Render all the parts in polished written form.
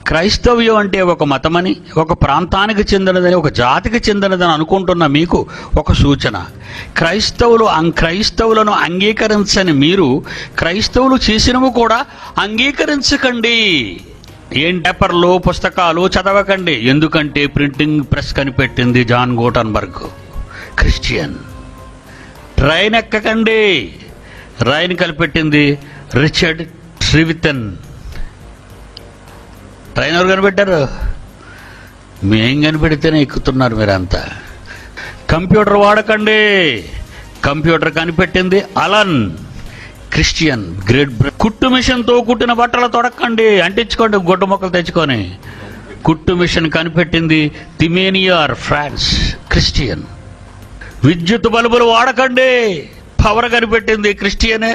క్రైస్తవ్యం అంటే ఒక మతమని, ఒక ప్రాంతానికి చెందినదని, ఒక జాతికి చెందినదని అనుకుంటున్న మీకు ఒక సూచన. క్రైస్తవులను అంగీకరించని మీరు క్రైస్తవులు చేసినవి కూడా అంగీకరించకండి. ఏం పేపర్లు పుస్తకాలు చదవకండి. ఎందుకంటే ప్రింటింగ్ ప్రెస్ కనిపెట్టింది జాన్ గూటన్బర్గ్, క్రిస్టియన్. ట్రైన్ ఎక్కకండి. రైన్ కనిపెట్టింది రిచర్డ్ ట్రివిథన్. ట్రైన్ ఎవరు కనిపెట్టారు? మేం కనిపెడితేనే ఎక్కుతున్నారు మీరంతా. కంప్యూటర్ వాడకండి. కంప్యూటర్ కనిపెట్టింది అలన్, క్రిస్టియన్, గ్రేట్ బ్రిటన్. కుట్టు మిషన్తో కుట్టిన బట్టలు తొడక్కండి, అంటించుకోండి గుడ్డ మొక్కలు తెచ్చుకొని. కుట్టు మిషన్ కనిపెట్టింది తిమేనియర్, ఫ్రాన్స్, క్రిస్టియన్. విద్యుత్ బల్బులు వాడకండి. పవర్ కనిపెట్టింది క్రిస్టియనే.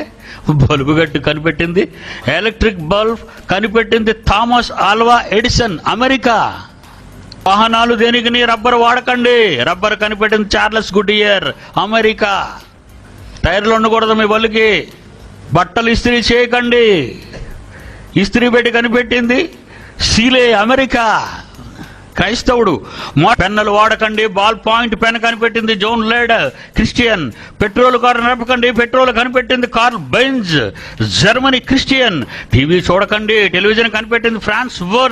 బల్బు గట్టు కనిపెట్టింది, ఎలక్ట్రిక్ బల్బ్ కనిపెట్టింది థామస్ ఆల్వా ఎడిసన్, అమెరికా. వాహనాలు దేనికి రబ్బర్ వాడకండి. రబ్బర్ కనిపెట్టింది చార్లెస్ గుడ్డియర్, అమెరికా. టైర్లు ఉండకూడదు మీ బల్లుకి. బట్టలు ఇస్త్రీ చేయకండి. ఇస్త్రీ పెట్టి కనిపెట్టింది సీలే, అమెరికా. క్రైస్తవుడు. పెన్నులు వాడకండి. బాల్ పాయింట్ పెన్ కనిపెట్టింది John Lader, Christian. Petrol car నడపకండి. పెట్రోల్ కనిపెట్టింది Karl Benz, Germany, Christian. TV చూడకండి. టెలివిజన్ కనిపెట్టింది ఫ్రాన్స్ వర్త్.